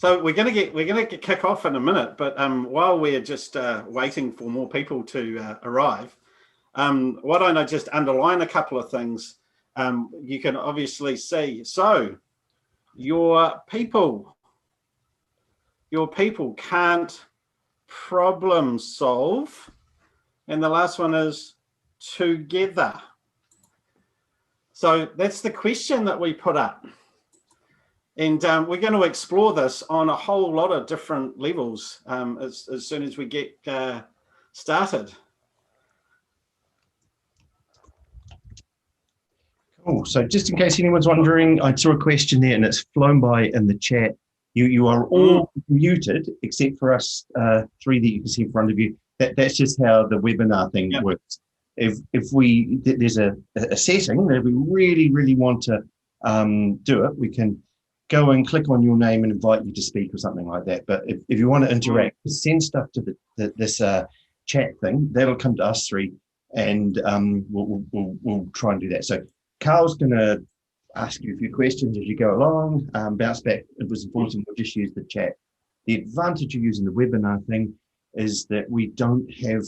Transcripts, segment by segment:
So we're going to kick off in a minute, but while we're just waiting for more people to arrive, why don't I just underline a couple of things? You can obviously see. So your people can't problem solve, and the last one is together. So that's the question that we put up. And we're going to explore this on a whole lot of different levels as soon as we get started. Cool. So just in case anyone's wondering, I saw a question there and it's flown by in the chat. You are all muted except for us three that you can see in front of you. That's just how the webinar thing works. If there's a setting that we really want to do it, we can go and click on your name and invite you to speak or something like that. But if you want to interact, send stuff to this chat thing. That'll come to us three, and we'll try and do that. So Karl's going to ask you a few questions as you go along, bounce back. It was important, we'll just use the chat. The advantage of using the webinar thing is that we don't have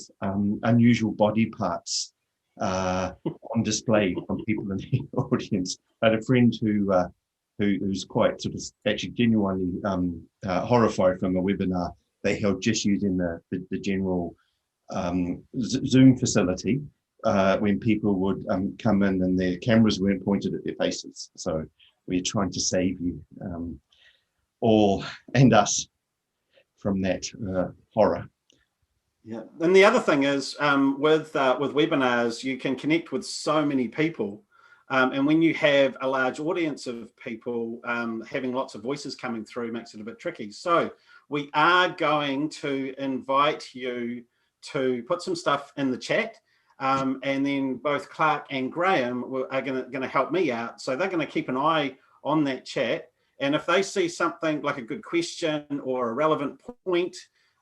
unusual body parts on display from people in the audience. I had a friend who's quite sort of actually genuinely horrified from a webinar they held just using the general Zoom facility when people would come in and their cameras weren't pointed at their faces. So we're trying to save you all and us from that horror. Yeah, and the other thing is with webinars, you can connect with so many people. And when you have a large audience of people, having lots of voices coming through makes it a bit tricky. So we are going to invite you to put some stuff in the chat. And then both Clark and Graham are going to help me out. So they're going to keep an eye on that chat. And if they see something like a good question or a relevant point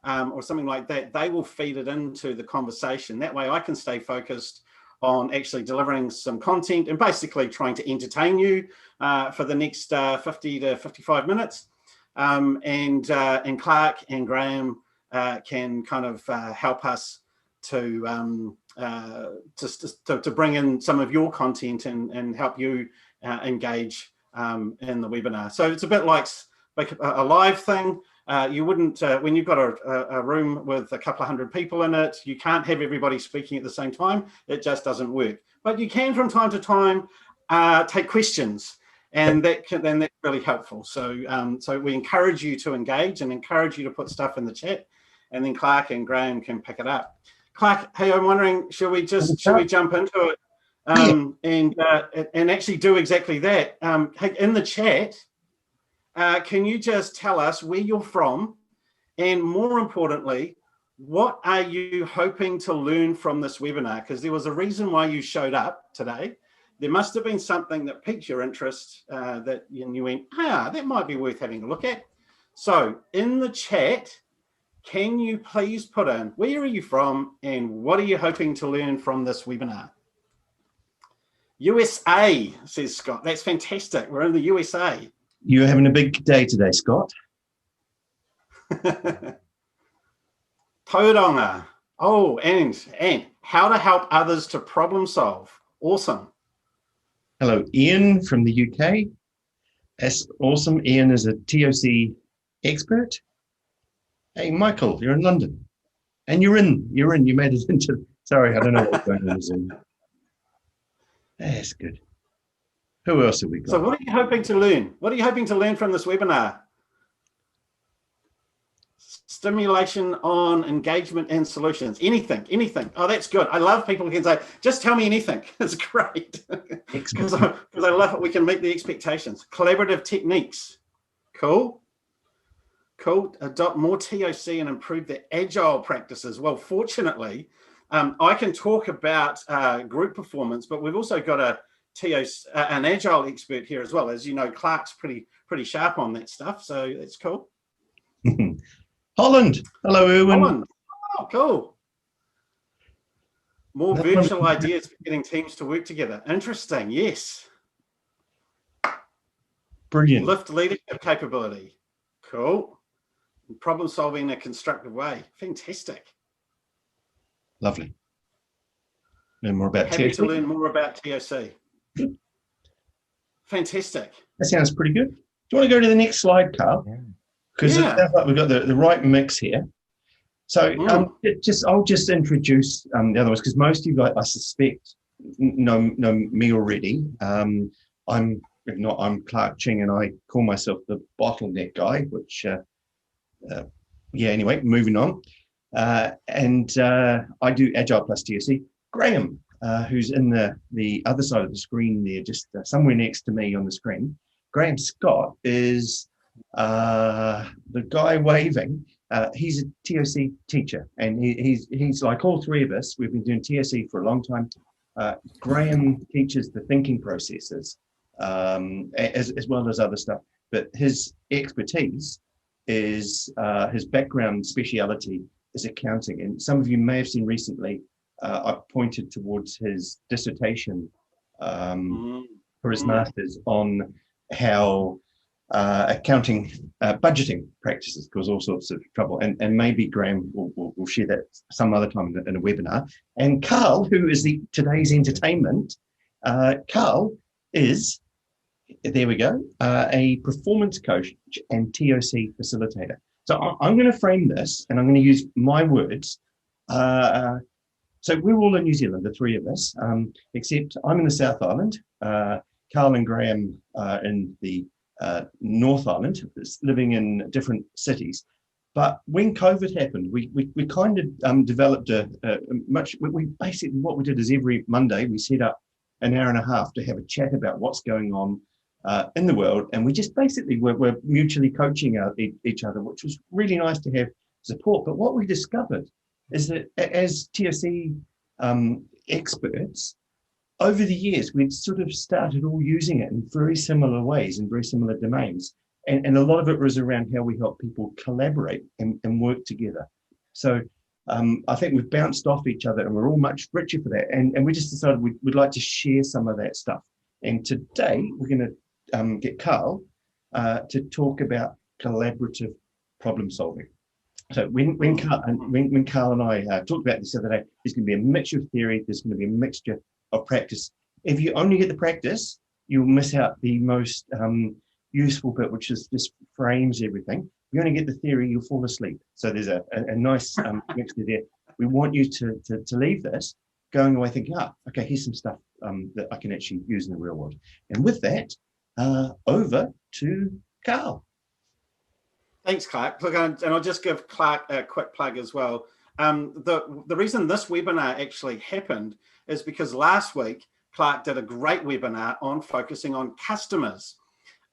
or something like that, they will feed it into the conversation. That way I can stay focused on actually delivering some content and basically trying to entertain you for the next 50 to 55 minutes. And Clark and Graham can kind of help us to bring in some of your content and help you engage in the webinar. So it's a bit like a live thing. You wouldn't, when you've got a room with a couple of hundred people in it, you can't have everybody speaking at the same time. It just doesn't work. But you can from time to time take questions, and that's really helpful. So so we encourage you to engage and encourage you to put stuff in the chat, and then Clark and Graham can pick it up. Clark, hey, I'm wondering, should we jump into it and actually do exactly that? Hey, in the chat, can you just tell us where you're from, and more importantly, what are you hoping to learn from this webinar? Because there was a reason why you showed up today. There must have been something that piqued your interest that you went, that might be worth having a look at. So in the chat, can you please put in, where are you from and what are you hoping to learn from this webinar? USA, says Scott. That's fantastic. We're in the USA. You're having a big day today, Scott. Tauranga. Oh, and how to help others to problem solve. Awesome. Hello, Ian from the UK. That's awesome. Ian is a TOC expert. Hey, Michael, you're in London. And you made it into, sorry, I don't know what's going on in Zoom. That's good. Who else have we got? So what are you hoping to learn? What are you hoping to learn from this webinar? Stimulation on engagement and solutions. Anything. Oh, that's good. I love people who can say, just tell me anything. It's great. Because I love it. We can meet the expectations. Collaborative techniques. Cool. Adopt more TOC and improve the agile practices. Well, fortunately, I can talk about group performance, but we've also got an agile expert here as well. As you know, Clark's pretty sharp on that stuff, so it's cool. Holland. Hello, Erwin. Holland. Oh, cool. More virtual ideas for getting teams to work together. Interesting. Yes. Brilliant. Lift leadership capability. Cool. Problem solving in a constructive way. Fantastic. Lovely. Learn more about Happy TOC. to learn more about TOC. Good. Fantastic. That sounds pretty good. Do you want to go to the next slide, Carl? Because it sounds like we've got the right mix here. So I'll just introduce the other ones, because most of you, I suspect, know me already. I'm Clark Ching, and I call myself the bottleneck guy, which, anyway, moving on. I do Agile plus TOC. Graham, who's in the other side of the screen there, just somewhere next to me on the screen. Graham Scott is the guy waving. He's a TOC teacher, and he's like all three of us. We've been doing TOC for a long time. Graham teaches the thinking processes as well as other stuff, but his expertise is his background speciality is accounting. And some of you may have seen recently, I pointed towards his dissertation for his master's on how accounting budgeting practices cause all sorts of trouble. And maybe Graham will share that some other time in a webinar. And Karl, who is today's entertainment, Karl is, there we go, a performance coach and TOC facilitator. So I'm going to frame this, and I'm going to use my words. So we're all in New Zealand, the three of us, except I'm in the South Island. Karl and Graham are in the North Island, living in different cities. But when COVID happened, we kind of developed we basically, what we did is every Monday we set up an hour and a half to have a chat about what's going on in the world, and we just basically were mutually coaching each other, which was really nice to have support. But what we discovered is that as TOC experts, over the years, we'd sort of started all using it in very similar ways, in very similar domains. And a lot of it was around how we help people collaborate and work together. So I think we've bounced off each other, and we're all much richer for that. And we just decided we'd like to share some of that stuff. And today, we're going to get Karl to talk about collaborative problem solving. So when Karl and I talked about this the other day, there's going to be a mixture of theory, there's going to be a mixture of practice. If you only get the practice, you'll miss out the most useful bit, which is just frames everything. If you only get the theory, you'll fall asleep. So there's a nice mixture there. We want you to leave this going away thinking, okay, here's some stuff that I can actually use in the real world. And with that, over to Karl. Thanks, Clark. Look, and I'll just give Clark a quick plug as well. The reason this webinar actually happened is because last week, Clark did a great webinar on focusing on customers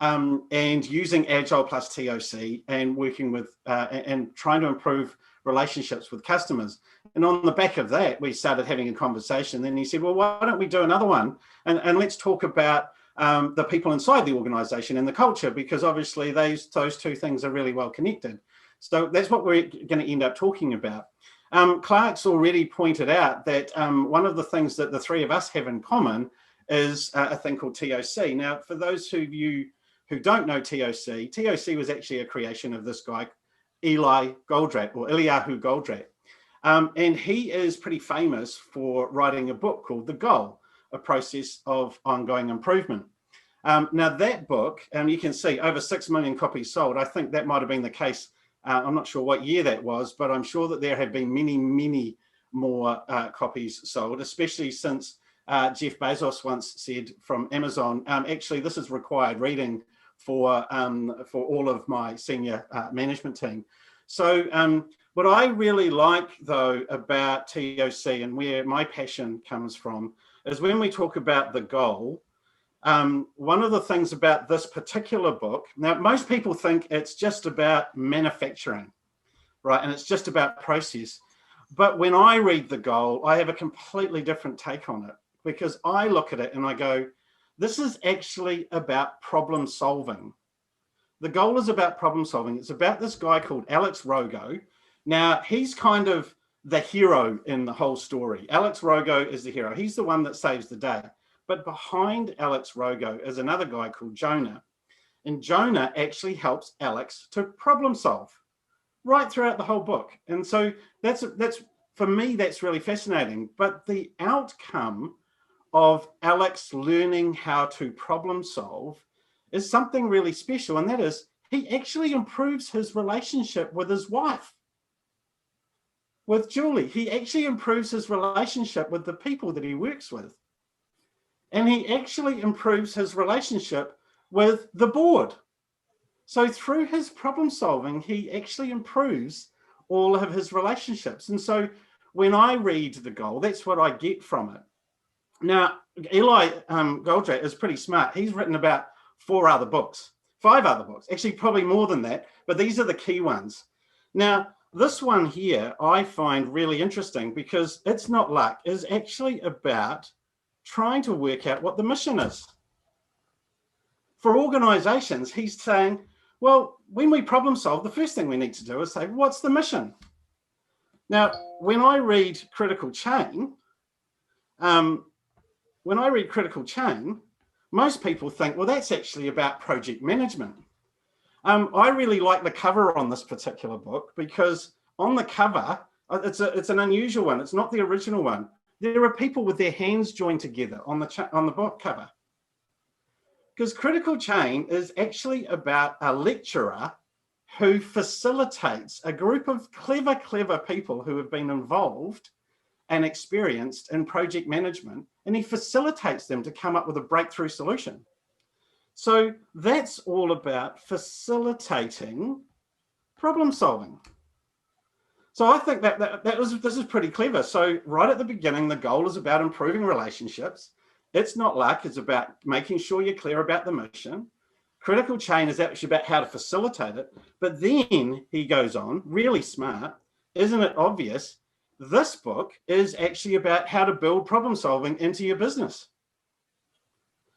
and using Agile plus TOC and working with and trying to improve relationships with customers. And on the back of that, we started having a conversation. Then he said, well, why don't we do another one? And let's talk about the people inside the organization and the culture, because obviously those two things are really well connected. So that's what we're going to end up talking about. Clark's already pointed out that one of the things that the three of us have in common is a thing called TOC. Now, for those of you who don't know TOC, TOC was actually a creation of this guy, Eliyahu Goldratt. And he is pretty famous for writing a book called The Goal, a process of ongoing improvement. Now, that book, you can see over 6 million copies sold. I think that might have been the case. I'm not sure what year that was, but I'm sure that there have been many, many more copies sold, especially since Jeff Bezos once said from Amazon, actually, this is required reading for all of my senior management team. So what I really like, though, about TOC and where my passion comes from is when we talk about the goal. One of the things about this particular book, now most people think it's just about manufacturing, right? And it's just about process. But when I read the goal, I have a completely different take on it, because I look at it and I go, this is actually about problem solving. The goal is about problem solving. It's about this guy called Alex Rogo. Now, he's kind of the hero in the whole story. Alex Rogo is the hero. He's the one that saves the day. But behind Alex Rogo is another guy called Jonah. And Jonah actually helps Alex to problem solve right throughout the whole book. And so that's for me, that's really fascinating. But the outcome of Alex learning how to problem solve is something really special. And that is, he actually improves his relationship with his wife, with Julie. He actually improves his relationship with the people that he works with. And he actually improves his relationship with the board. So through his problem solving, he actually improves all of his relationships. And so when I read the goal, that's what I get from it. Now, Eli Goldratt is pretty smart. He's written about 5 other books, actually probably more than that, but these are the key ones. Now, this one here I find really interesting because it's not luck. It's actually about trying to work out what the mission is. For organizations, he's saying, well, when we problem solve, the first thing we need to do is say, what's the mission? Now, when I read Critical Chain, most people think, well, that's actually about project management. I really like the cover on this particular book because on the cover, it's an unusual one. It's not the original one. There are people with their hands joined together on the book cover. Because Critical Chain is actually about a lecturer who facilitates a group of clever people who have been involved and experienced in project management, and he facilitates them to come up with a breakthrough solution. So that's all about facilitating problem solving. So I think this is pretty clever. So right at the beginning, the goal is about improving relationships. It's not luck, it's about making sure you're clear about the mission. Critical Chain is actually about how to facilitate it. But then he goes on, really smart, isn't it obvious? This book is actually about how to build problem solving into your business.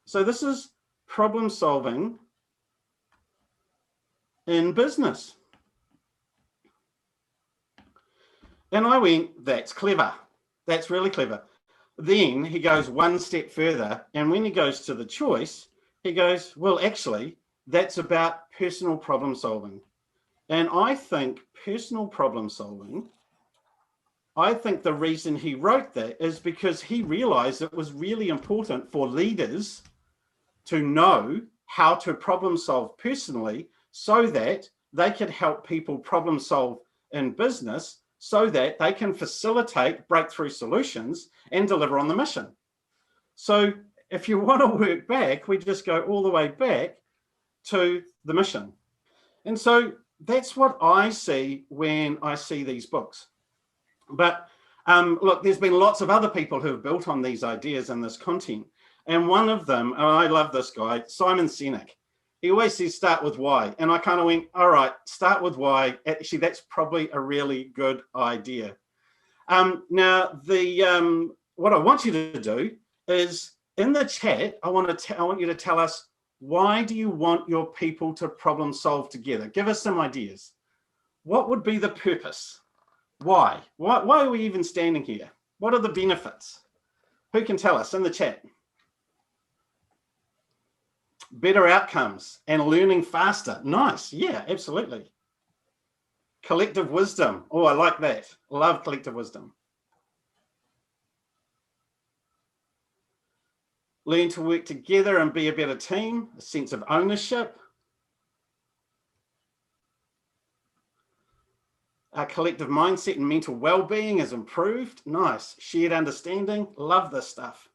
So this is problem solving in business. And I went, that's clever. That's really clever. Then he goes one step further. And when he goes to the choice, he goes, well, actually, that's about personal problem solving. And I think personal problem solving, I think the reason he wrote that is because he realized it was really important for leaders to know how to problem solve personally so that they could help people problem solve in business so that they can facilitate breakthrough solutions and deliver on the mission. So if you want to work back, we just go all the way back to the mission. And so that's what I see when I see these books. But look, there's been lots of other people who have built on these ideas and this content. And one of them, and I love this guy, Simon Sinek. He always says, start with why. And I kind of went, all right, start with why. Actually, that's probably a really good idea. Now, what I want you to do is in the chat, I want you to tell us, why do you want your people to problem solve together? Give us some ideas. What would be the purpose? Why? Why are we even standing here? What are the benefits? Who can tell us in the chat? Better outcomes and learning faster. Nice. Yeah, absolutely. Collective wisdom. Oh, I like that. Love collective wisdom. Learn to work together and be a better team. A sense of ownership. Our collective mindset and mental well-being is improved. Nice. Shared understanding. Love this stuff.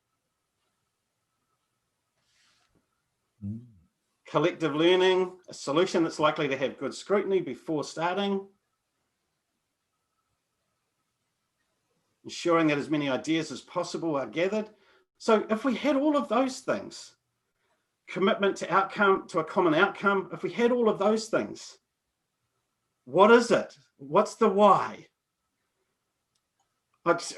Collective learning, a solution that's likely to have good scrutiny before starting. Ensuring that as many ideas as possible are gathered. So if we had all of those things, commitment to outcome, to a common outcome, if we had all of those things, what is it? What's the why?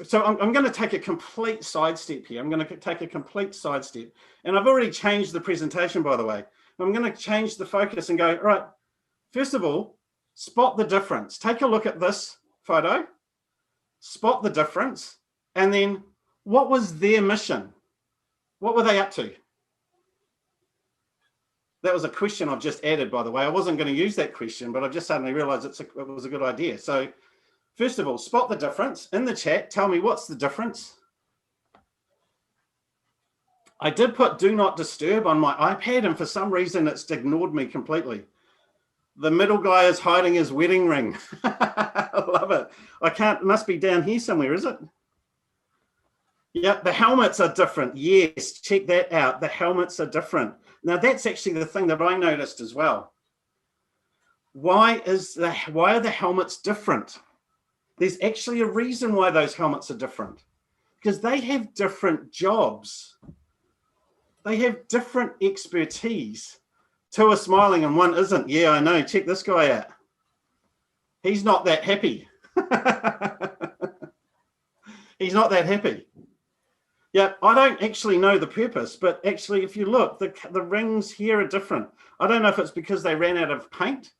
So I'm going to take a complete sidestep here. I'm going to take a complete sidestep. And I've already changed the presentation, by the way. I'm going to change the focus and go, all right, first of all, spot the difference. Take a look at this photo, spot the difference, and then what was their mission? What were they up to? That was a question I've just added, by the way. I wasn't going to use that question, but I've just suddenly realized it was a good idea. So first of all, spot the difference. In the chat, tell me what's the difference. I did put do not disturb on my iPad, and for some reason it's ignored me completely. The middle guy is hiding his wedding ring. I love it. It must be down here somewhere, is it? Yeah, the helmets are different. Yes, check that out. The helmets are different. Now that's actually the thing that I noticed as well. Why are the helmets different? There's actually a reason why those helmets are different, because they have different jobs. They have different expertise. Two are smiling and one isn't. Yeah, I know. Check this guy out. He's not that happy. He's not that happy. Yeah, I don't actually know the purpose, but actually, if you look, the rings here are different. I don't know if it's because they ran out of paint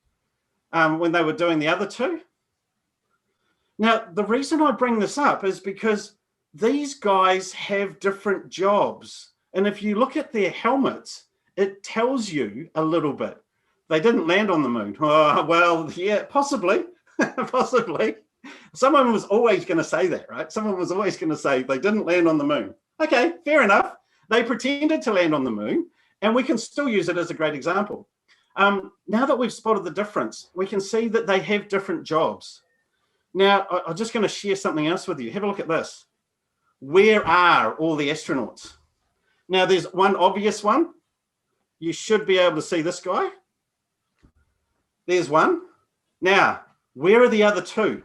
when they were doing the other two. Now, the reason I bring this up is because these guys have different jobs. And if you look at their helmets, it tells you a little bit. They didn't land on the moon. Oh, well, yeah, possibly, possibly. Someone was always going to say that, right? Someone was always going to say they didn't land on the moon. Okay, fair enough. They pretended to land on the moon, and we can still use it as a great example. Now that we've spotted the difference, we can see that they have different jobs. Now, I'm just going to share something else with you. Have a look at this. Where are all the astronauts? Now, there's one obvious one. You should be able to see this guy. There's one. Now, where are the other two?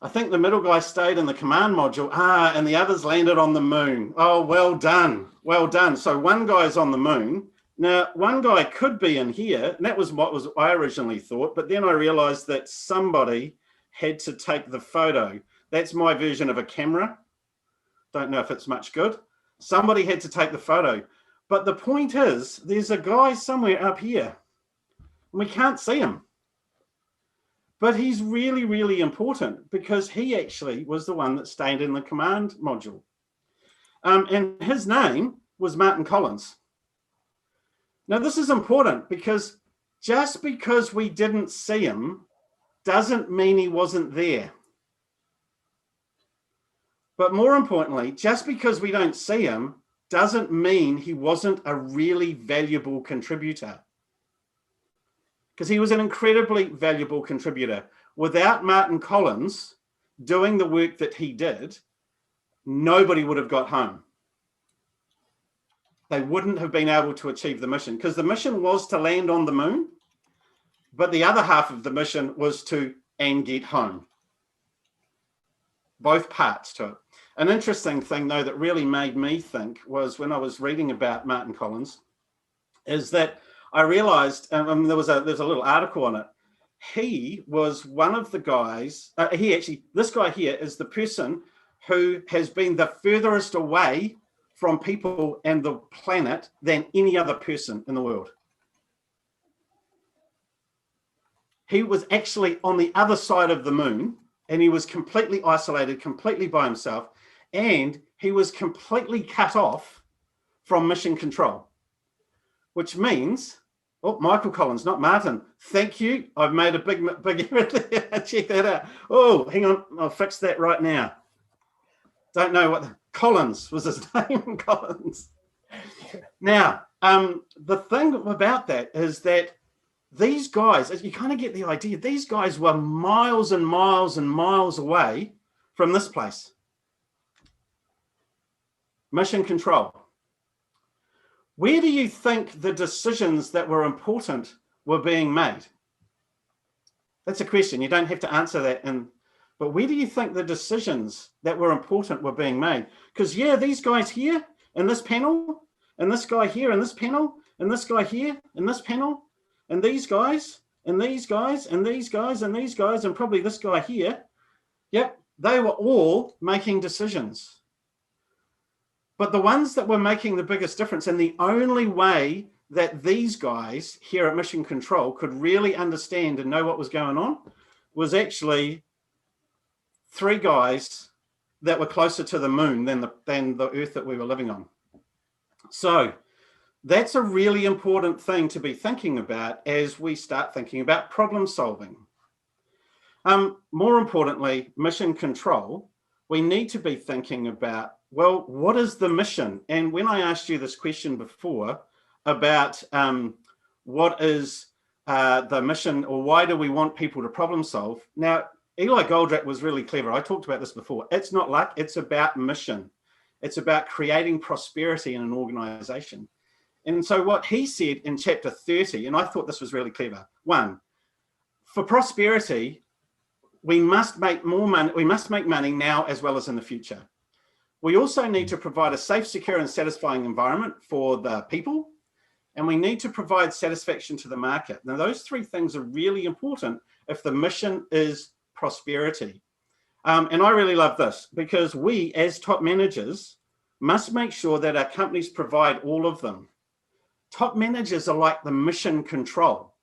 I think the middle guy stayed in the command module. And the others landed on the moon. Oh, well done. Well done. So one guy's on the moon. Now, one guy could be in here, and that was what I originally thought, but then I realized that somebody had to take the photo. That's my version of a camera. Don't know if it's much good. Somebody had to take the photo. But the point is, there's a guy somewhere up here, and we can't see him. But he's really, really important because he actually was the one that stayed in the command module. And his name was Martin Collins. Now, this is important because just because we didn't see him doesn't mean he wasn't there. But more importantly, just because we don't see him doesn't mean he wasn't a really valuable contributor. Because he was an incredibly valuable contributor. Without Martin Collins doing the work that he did, nobody would have got home. They wouldn't have been able to achieve the mission, because the mission was to land on the moon, but the other half of the mission was to get home. Both parts to it. An interesting thing, though, that really made me think was when I was reading about Martin Collins, is that I realized, there was a little article on it. He was one of the guys, this guy here is the person who has been the furthest away from people and the planet than any other person in the world. He was actually on the other side of the moon, and he was completely isolated, completely by himself, and he was completely cut off from mission control, which means, oh, Michael Collins, not Martin. Thank you. I've made a big error there. Check that out. Oh, hang on. I'll fix that right now. Don't know what Collins was his name. Collins. Now, the thing about that is that these guys, as you kind of get the idea, these guys were miles and miles and miles away from this place. Mission control. Where do you think the decisions that were important were being made? That's a question. You don't have to answer that. But where do you think the decisions that were important were being made? Because, yeah, these guys here in this panel, and this guy here in this panel, and this guy here in this panel, and these guys, and these guys, and these guys, and these guys, and probably this guy here, yep, they were all making decisions. But the ones that were making the biggest difference, and the only way that these guys here at Mission Control could really understand and know what was going on, was actually 3 guys that were closer to the moon than the Earth that we were living on. So That's a really important thing to be thinking about as we start thinking about problem solving. More importantly, mission control, we need to be thinking about, well, what is the mission? And when I asked you this question before about what is the mission, or why do we want people to problem solve? Now, Eli Goldratt was really clever. I talked about this before. It's not luck, it's about mission. It's about creating prosperity in an organization. And so what he said in chapter 30, and I thought this was really clever. One, for prosperity, we must make more money. We must make money now as well as in the future. We also need to provide a safe, secure, and satisfying environment for the people. And we need to provide satisfaction to the market. Now, those three things are really important if the mission is prosperity. And I really love this because we, as top managers, must make sure that our companies provide all of them. Top managers are like the mission control,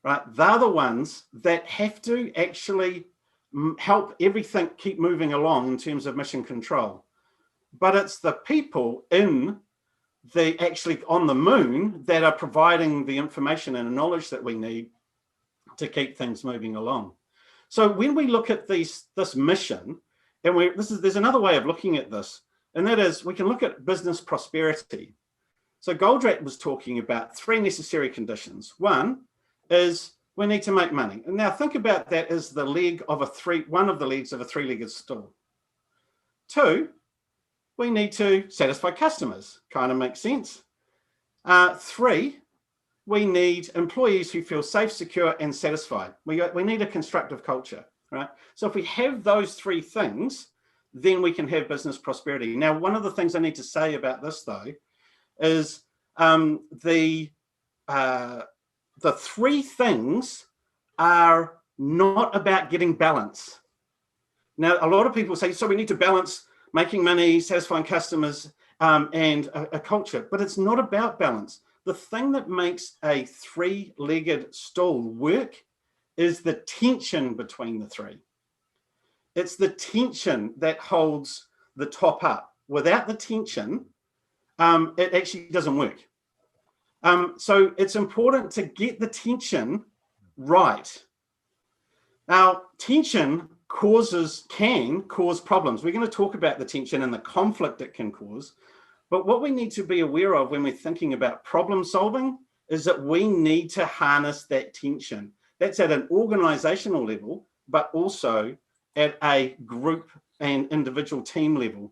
right? They're the ones that have to actually help everything keep moving along in terms of mission control. But it's the people in the actually on the moon that are providing the information and the knowledge that we need to keep things moving along. So when we look at this mission, and there's another way of looking at this, and that is we can look at business prosperity. So Goldratt was talking about three necessary conditions. One is we need to make money. And now think about that as the leg of one of the legs of a three-legged stool. Two, we need to satisfy customers. Kind of makes sense. Three, we need employees who feel safe, secure, and satisfied. We need a constructive culture, right? So if we have those three things, then we can have business prosperity. Now, one of the things I need to say about this, though, is the three things are not about getting balance. Now, a lot of people say, so we need to balance making money, satisfying customers, and a culture, but it's not about balance. The thing that makes a three-legged stool work is the tension between the three. It's the tension that holds the top up. Without the tension, it actually doesn't work. So it's important to get the tension right. Now, tension can cause problems. We're going to talk about the tension and the conflict it can cause. But what we need to be aware of when we're thinking about problem solving is that we need to harness that tension. That's at an organizational level, but also at a group and individual team level.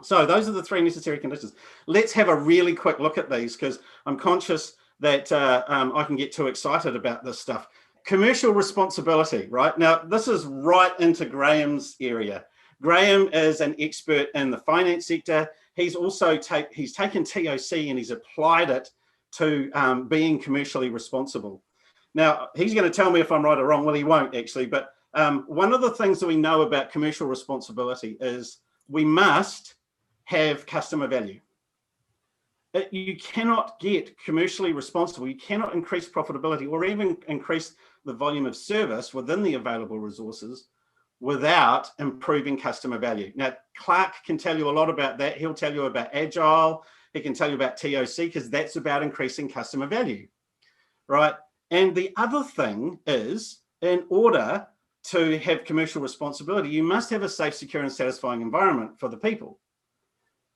So those are the three necessary conditions. Let's have a really quick look at these because I'm conscious that I can get too excited about this stuff. Commercial responsibility, right? Now, this is right into Graham's area. Graham is an expert in the finance sector. He's also taken TOC and he's applied it to being commercially responsible. Now, he's going to tell me if I'm right or wrong. Well, he won't actually, but one of the things that we know about commercial responsibility is we must have customer value. You cannot get commercially responsible. You cannot increase profitability or even increase the volume of service within the available resources without improving customer value. Now, Clark can tell you a lot about that. He'll tell you about Agile. He can tell you about TOC because that's about increasing customer value, right? And the other thing is, in order to have commercial responsibility, you must have a safe, secure, and satisfying environment for the people.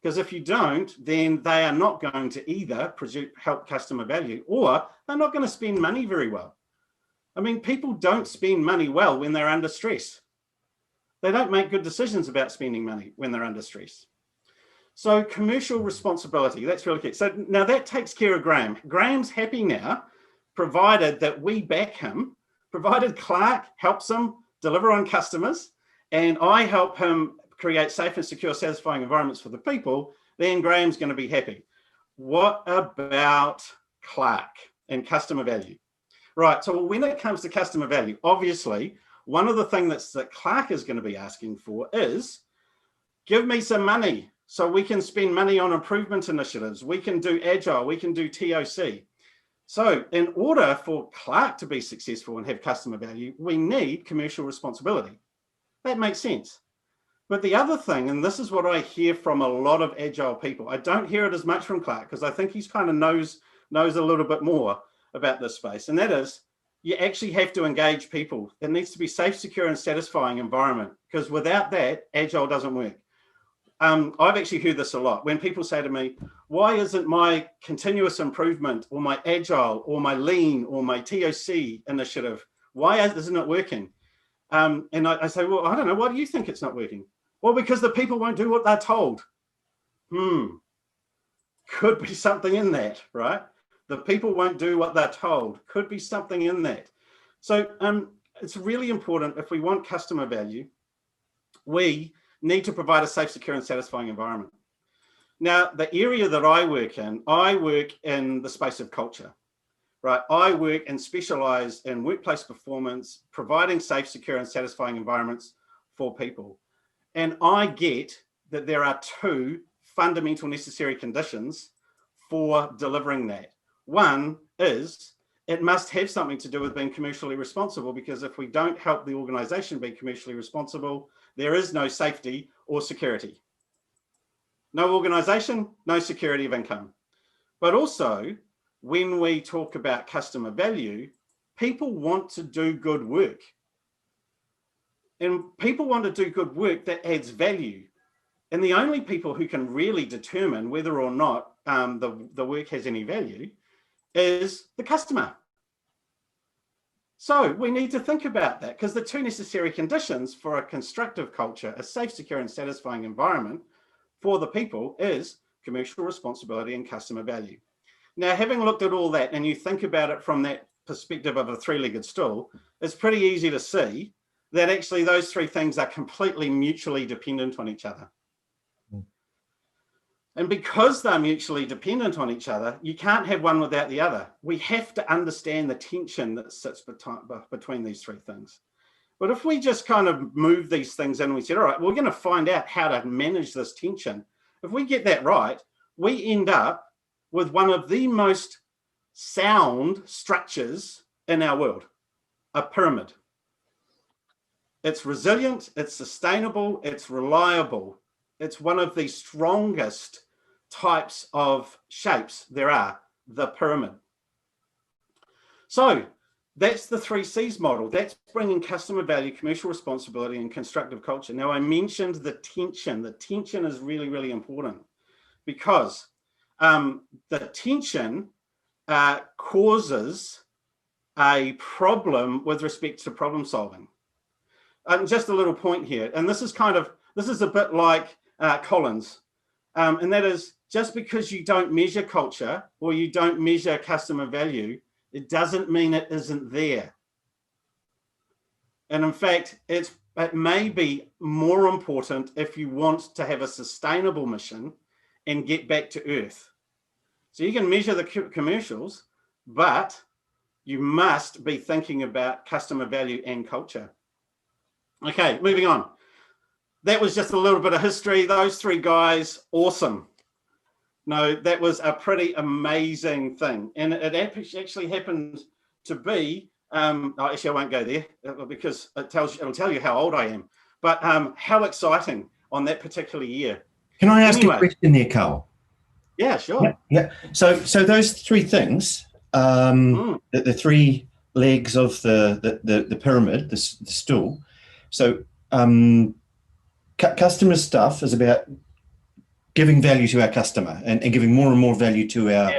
Because if you don't, then they are not going to either help customer value or they're not going to spend money very well. I mean, people don't spend money well when they're under stress. They don't make good decisions about spending money when they're under stress. So commercial responsibility, that's really key. So now that takes care of Graham. Graham's happy now, provided that we back him, provided Clark helps him deliver on customers, and I help him create safe and secure, satisfying environments for the people, then Graham's going to be happy. What about Clark and customer value? Right, so when it comes to customer value, obviously, one of the things that Clark is going to be asking for is, give me some money so we can spend money on improvement initiatives. We can do Agile, we can do TOC. So in order for Clark to be successful and have customer value, we need commercial responsibility. That makes sense. But the other thing, and this is what I hear from a lot of agile people, I don't hear it as much from Clark because I think he's kind of knows a little bit more about this space. And that is, you actually have to engage people. It needs to be safe, secure, and satisfying environment, because without that, agile doesn't work. I've actually heard this a lot when people say to me, why isn't my continuous improvement or my agile or my lean or my TOC initiative, why isn't it working? And I say, well, I don't know. Why do you think it's not working? Well, because the people won't do what they're told. Could be something in that, right? The people won't do what they're told. Could be something in that. So it's really important, if we want customer value, we need to provide a safe, secure, and satisfying environment. Now, the area that I work in the space of culture, right? I work and specialize in workplace performance, providing safe, secure, and satisfying environments for people. And I get that there are two fundamental necessary conditions for delivering that. One is it must have something to do with being commercially responsible, because if we don't help the organization be commercially responsible, there is no safety or security. No organization, no security of income. But also, when we talk about customer value, people want to do good work. And people want to do good work that adds value. And the only people who can really determine whether or not the work has any value is the customer. So we need to think about that, because the two necessary conditions for a constructive culture, a safe, secure, and satisfying environment for the people, is commercial responsibility and customer value. Now, having looked at all that, and you think about it from that perspective of a three-legged stool, it's pretty easy to see that actually those three things are completely mutually dependent on each other. And because they're mutually dependent on each other, you can't have one without the other. We have to understand the tension that sits between these three things. But if we just kind of move these things in and we said, all right, we're going to find out how to manage this tension. If we get that right, we end up with one of the most sound structures in our world, a pyramid. It's resilient, it's sustainable, it's reliable. It's one of the strongest types of shapes there are, the pyramid. So that's the 3Cs model. That's bringing customer value, commercial responsibility, and constructive culture. Now, I mentioned the tension. The tension is really, really important, because the tension causes a problem with respect to problem solving. Just a little point here, and this is a bit like Collins, and that is, just because you don't measure culture or you don't measure customer value, it doesn't mean it isn't there. And in fact, it may be more important if you want to have a sustainable mission and get back to earth. So you can measure the commercials, but you must be thinking about customer value and culture. Okay, moving on. That was just a little bit of history. Those three guys, awesome. No, that was a pretty amazing thing. And it actually happened to be, actually I won't go there because it'll tell you how old I am, but how exciting on that particular year. Can I ask a question there, Karl? Yeah, sure. Yeah. So those three things, the three legs of the pyramid, the stool. So customer stuff is about giving value to our customer and giving more and more value to our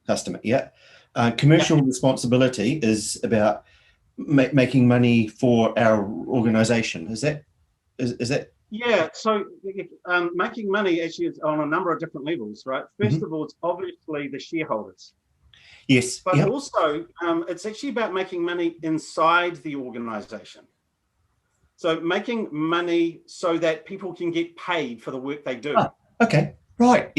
customer. Yeah. Commercial responsibility is about making money for our organization. Is that? Yeah. So making money actually is on a number of different levels, right? First of all, it's obviously the shareholders. Yes. But also, it's actually about making money inside the organization. So making money so that people can get paid for the work they do. Okay, right.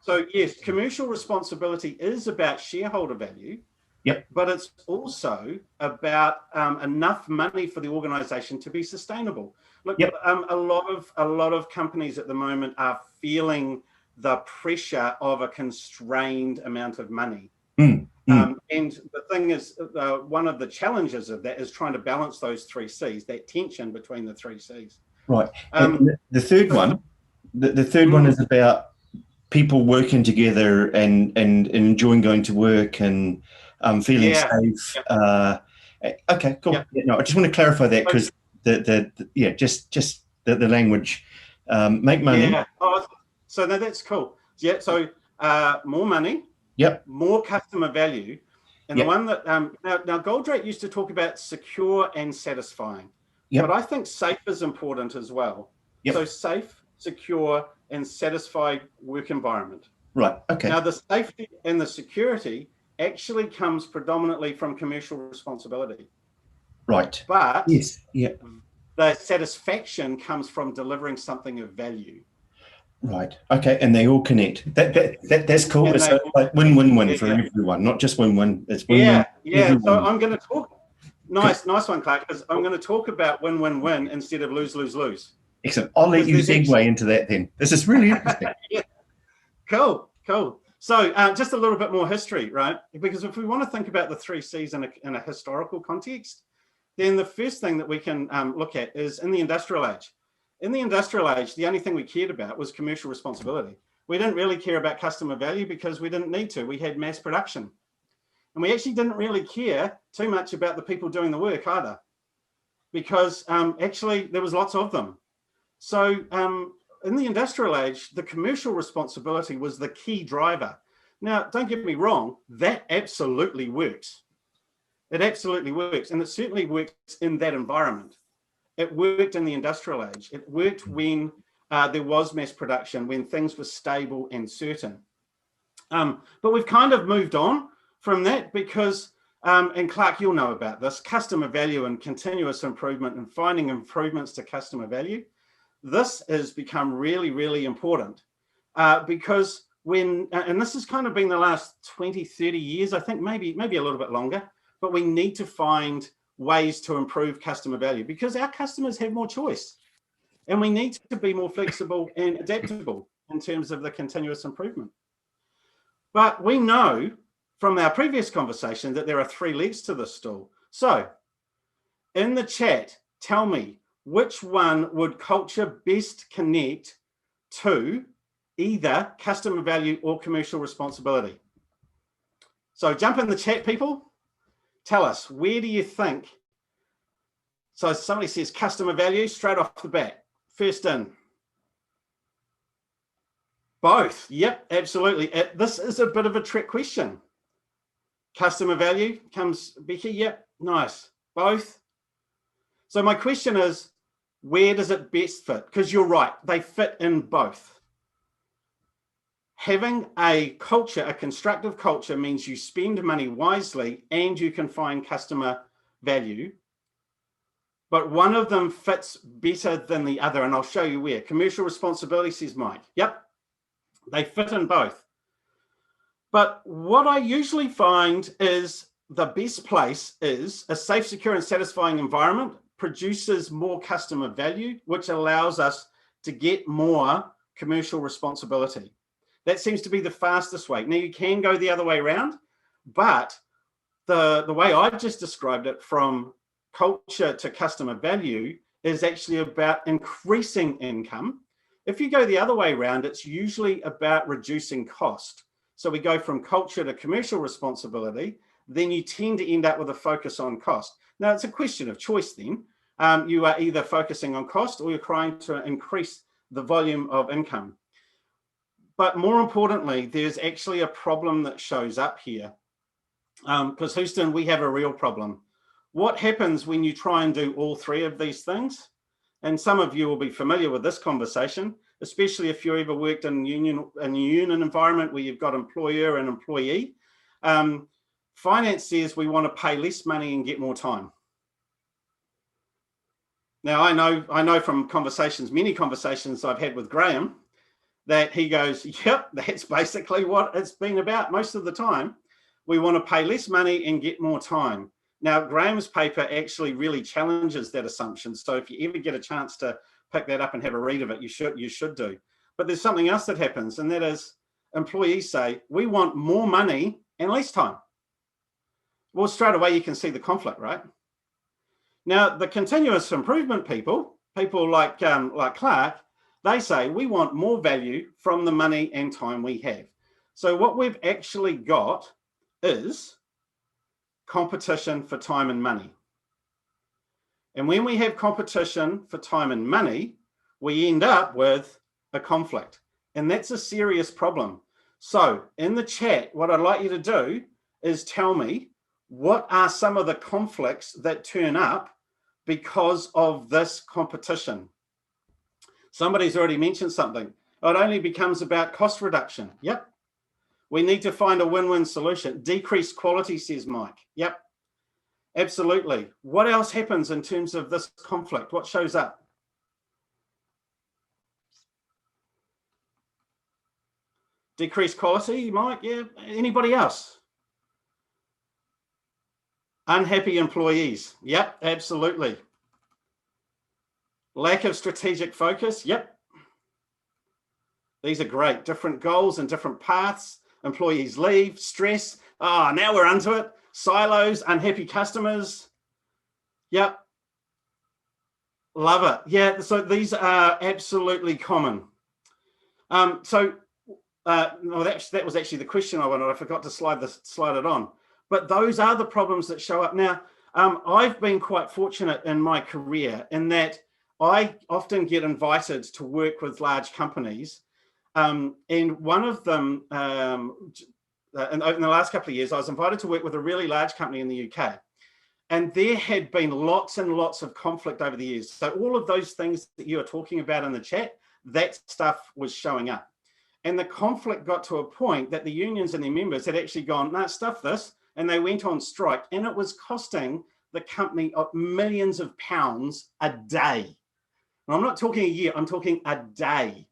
So yes, commercial responsibility is about shareholder value. Yep. But it's also about enough money for the organization to be sustainable. Look, a lot of companies at the moment are feeling the pressure of a constrained amount of money. And the thing is, one of the challenges of that is trying to balance those 3 Cs, that tension between the 3 Cs. Right. Um, And the third one, the third one is about people working together and enjoying going to work and feeling yeah, safe. yeah, Okay, yeah. cool. Yeah, no, I just want to clarify that So, because yeah, just the language, make money. yeah. Oh, so no, that's cool. Yeah. So more money, Yep, more customer value, and the yep, one that now Goldrake used to talk about secure and satisfying, but yep, I think safe is important as well. So yep. safe, secure, and satisfied work environment. Right. Okay. Now the safety and the security actually comes predominantly from commercial responsibility, Right. but Yes. Yeah. the satisfaction comes from delivering something of value. Right. Okay. And they all connect. That's cool. And It's they, like win-win-win for yeah, everyone, not just win-win. It's win-win yeah, yeah. So everyone. I'm going to talk. Cool. Nice one, Clark. Because I'm going to talk about win-win-win instead of lose-lose-lose. Excellent. I'll let Because you there's segue actually, into that then. This is really interesting. yeah, cool. So just a little bit more history, right? Because if we want to think about the 3Cs in a historical context, then the first thing that we can look at is in the industrial age. In the industrial age, the only thing we cared about was commercial responsibility. We didn't really care about customer value because we didn't need to. We had mass production. And we actually didn't really care too much about the people doing the work either, because actually there was lots of them. So in the industrial age, the commercial responsibility was the key driver. Now, don't get me wrong, that absolutely works. It absolutely works. And it certainly works in that environment. It worked in the industrial age. It worked when there was mass production, when things were stable and certain. But we've kind of moved on from that because, and Clark, you'll know about this, customer value and continuous improvement and finding improvements to customer value. This has become really, really important because and this has kind of been the last 20, 30 years, I think maybe a little bit longer, but we need to find ways to improve customer value because our customers have more choice and we need to be more flexible and adaptable in terms of the continuous improvement. But we know from our previous conversation that there are 3 legs to this stool. So in the chat, tell me, which one would culture best connect to either customer value or commercial responsibility? So jump in the chat, people. Tell us, where do you think? So somebody says customer value straight off the bat. First in. Both. Yep, absolutely. This is a bit of a trick question. Customer value comes, Becky. Yep, nice. Both. So my question is, where does it best fit? Because you're right, they fit in both. Having a culture, a constructive culture, means you spend money wisely and you can find customer value. But one of them fits better than the other. And I'll show you where. Commercial responsibility, says Mike. Yep, they fit in both. But what I usually find is the best place is a safe, secure, and satisfying environment produces more customer value, which allows us to get more commercial responsibility. That seems to be the fastest way. Now, you can go the other way around, but the way I just described it, from culture to customer value, is actually about increasing income. If you go the other way around, it's usually about reducing cost. So we go from culture to commercial responsibility, then you tend to end up with a focus on cost. Now, it's a question of choice then. You are either focusing on cost or you're trying to increase the volume of income. But more importantly, there's actually a problem that shows up here. Because Houston, we have a real problem. What happens when you try and do all 3 of these things? And some of you will be familiar with this conversation, especially if you ever worked in a union environment where you've got employer and employee. Finance says we want to pay less money and get more time. Now, I know from many conversations I've had with Graham, that he goes, yep, that's basically what it's been about most of the time. We want to pay less money and get more time. Now, Graham's paper actually really challenges that assumption. So if you ever get a chance to pick that up and have a read of it, you should do. But there's something else that happens, and that is employees say, we want more money and less time. Well, straight away, you can see the conflict, right? Now, the continuous improvement people, people like Clark, they say we want more value from the money and time we have. So what we've actually got is competition for time and money. And when we have competition for time and money, we end up with a conflict. And that's a serious problem. So in the chat, what I'd like you to do is tell me, what are some of the conflicts that turn up because of this competition? Somebody's already mentioned something. It only becomes about cost reduction. Yep. We need to find a win-win solution. Decreased quality, says Mike. Yep. Absolutely. What else happens in terms of this conflict? What shows up? Decreased quality, Mike? Yeah. Anybody else? Unhappy employees. Yep, absolutely. Lack of strategic focus. Yep. These are great. Different goals and different paths. Employees leave. Stress. Ah, now we're onto it. Silos. Unhappy customers. Yep. Love it. Yeah, so these are absolutely common. Well, that was actually the question I wanted. I forgot to slide it on. But those are the problems that show up. Now, I've been quite fortunate in my career in that I often get invited to work with large companies. And one of them, in the last couple of years, I was invited to work with a really large company in the UK. And there had been lots and lots of conflict over the years. So all of those things that you are talking about in the chat, that stuff was showing up. And the conflict got to a point that the unions and their members had actually gone, no, stuff this. And they went on strike. And it was costing the company millions of pounds a day. And I'm not talking a year, I'm talking a day.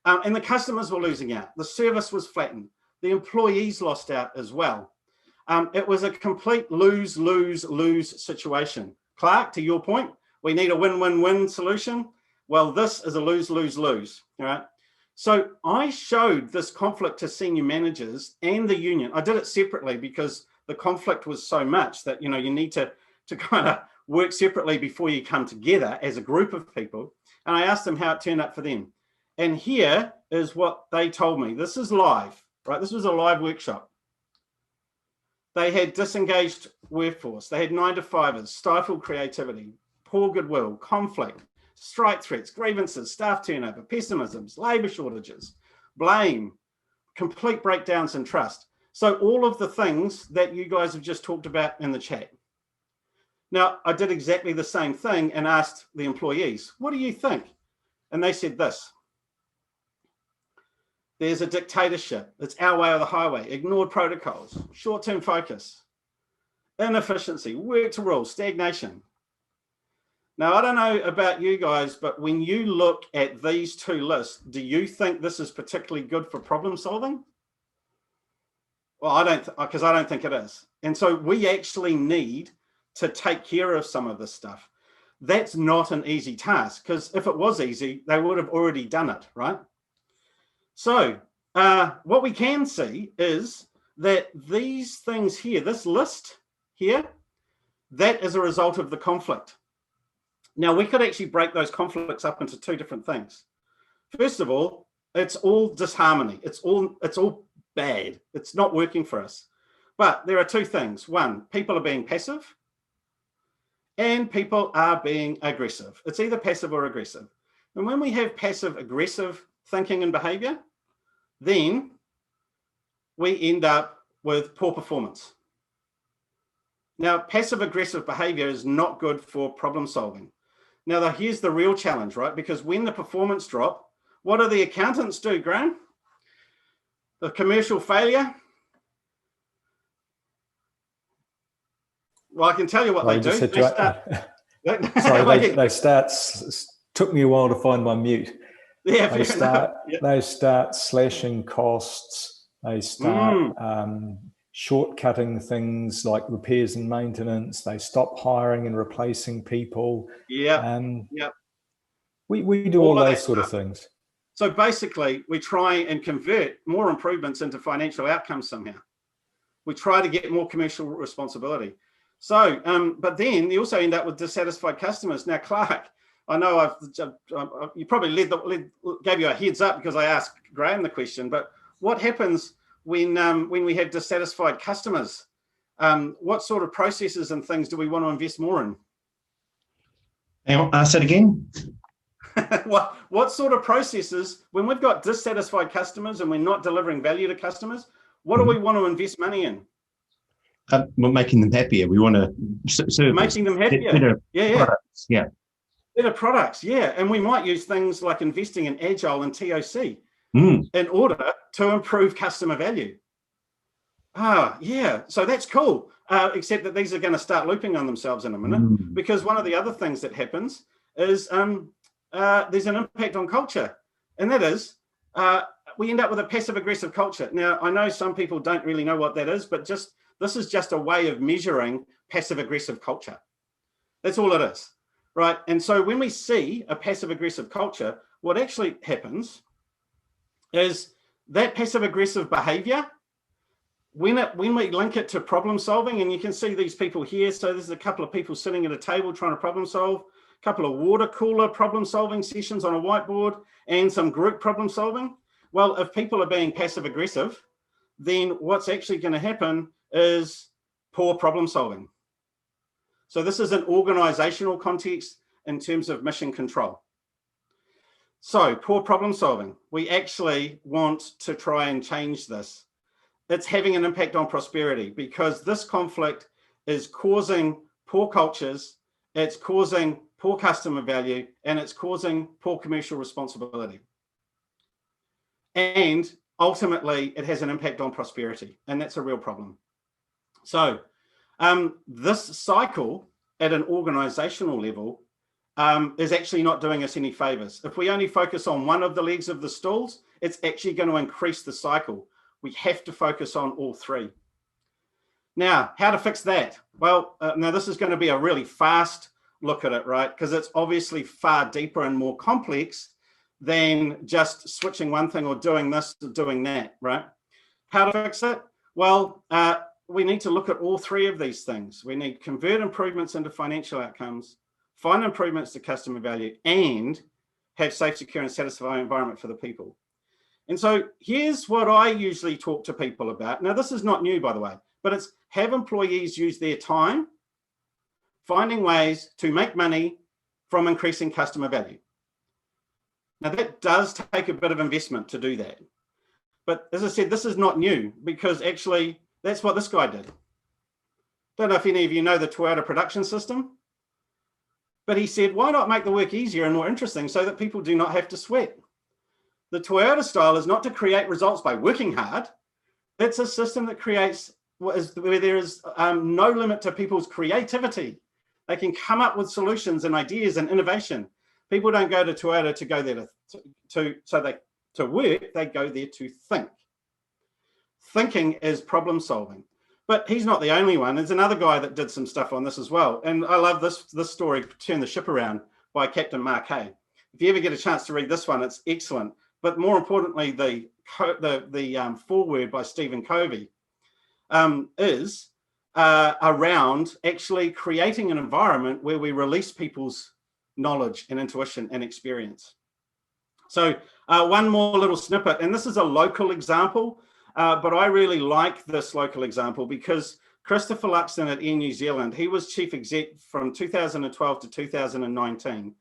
And the customers were losing out. The service was flattened. The employees lost out as well. It was a complete lose, lose, lose situation. Clark, to your point, we need a win-win-win solution. Well, this is a lose, lose, lose. All right. So I showed this conflict to senior managers and the union. I did it separately because the conflict was so much that, you know, you need to kind of work separately before you come together as a group of people. And I asked them how it turned up for them. And here is what they told me. This is live, right? This was a live workshop. They had disengaged workforce. They had 9-to-5ers, stifled creativity, poor goodwill, conflict, strike threats, grievances, staff turnover, pessimisms, labour shortages, blame, complete breakdowns in trust. So all of the things that you guys have just talked about in the chat. Now, I did exactly the same thing and asked the employees, what do you think? And they said this. There's a dictatorship. It's our way or the highway. Ignored protocols, short-term focus, inefficiency, work to rule, stagnation. Now, I don't know about you guys, but when you look at these two lists, do you think this is particularly good for problem solving? Well, I don't, because I don't think it is. And so we actually need to take care of some of this stuff. That's not an easy task, because if it was easy, they would have already done it, right? So what we can see is that these things here, this list here, that is a result of the conflict. Now, we could actually break those conflicts up into two different things. First of all, it's all disharmony. It's all bad. It's not working for us. But there are two things. One, people are being passive and people are being aggressive. It's either passive or aggressive. And when we have passive aggressive thinking and behavior, then we end up with poor performance. Now, passive aggressive behavior is not good for problem solving. Now, here's the real challenge, right? Because when the performance drop, what do the accountants do, Graham? The commercial failure. Well, I can tell you what they do. They start, took me a while to find my mute. Yeah, they start slashing costs. They start shortcutting things like repairs and maintenance. They stop hiring and replacing people. Yeah. We do all those sort of things. So basically, we try and convert more improvements into financial outcomes somehow. We try to get more commercial responsibility. So, but then you also end up with dissatisfied customers. Now, Clark, I know you probably gave you a heads up because I asked Graham the question, but what happens when we have dissatisfied customers? What sort of processes and things do we want to invest more in? Hang on, ask that again. What sort of processes, when we've got dissatisfied customers and we're not delivering value to customers, what do we want to invest money in? We're making them happier. We want to serve making them happier. Better products. Yeah. Better products, yeah. And we might use things like investing in Agile and TOC in order to improve customer value. Yeah, so that's cool. Except that these are going to start looping on themselves in a minute, because one of the other things that happens is there's an impact on culture, and that is we end up with a passive-aggressive culture. Now, I know some people don't really know what that is, but this is just a way of measuring passive-aggressive culture. That's all it is, right? And so when we see a passive-aggressive culture, what actually happens is that passive-aggressive behavior, when we link it to problem solving, and you can see these people here. So there's a couple of people sitting at a table trying to problem solve, a couple of water cooler problem solving sessions on a whiteboard, and some group problem solving. Well, if people are being passive aggressive, then what's actually going to happen is poor problem solving. So this is an organizational context in terms of mission control. So poor problem solving, we actually want to try and change this. It's having an impact on prosperity, because this conflict is causing poor cultures, it's causing poor customer value, and it's causing poor commercial responsibility. And ultimately, it has an impact on prosperity, and that's a real problem. So this cycle at an organizational level is actually not doing us any favors. If we only focus on one of the legs of the stools, it's actually going to increase the cycle. We have to focus on all three. Now, how to fix that? Well, now this is going to be a really fast look at it, right? Because it's obviously far deeper and more complex than just switching one thing or doing this or doing that, right? How to fix it? Well, we need to look at all three of these things. We need to convert improvements into financial outcomes, find improvements to customer value, and have safe, secure, and satisfying environment for the people. And so here's what I usually talk to people about. Now, this is not new, by the way, but it's have employees use their time finding ways to make money from increasing customer value. Now, that does take a bit of investment to do that. But as I said, this is not new, because actually that's what this guy did. Don't know if any of you know the Toyota production system, but he said, why not make the work easier and more interesting so that people do not have to sweat? The Toyota style is not to create results by working hard. It's a system that creates where there is no limit to people's creativity. They can come up with solutions and ideas and innovation. People don't go to Toyota to go there to work. They go there to think. Thinking is problem solving. But he's not the only one. There's another guy that did some stuff on this as well. And I love this story, Turn the Ship Around, by Captain Mark Hay. If you ever get a chance to read this one, it's excellent. But more importantly, the foreword by Stephen Covey is around actually creating an environment where we release people's knowledge and intuition and experience. So one more little snippet, and this is a local example, but I really like this local example because Christopher Luxon at Air New Zealand, he was chief exec from 2012 to 2019.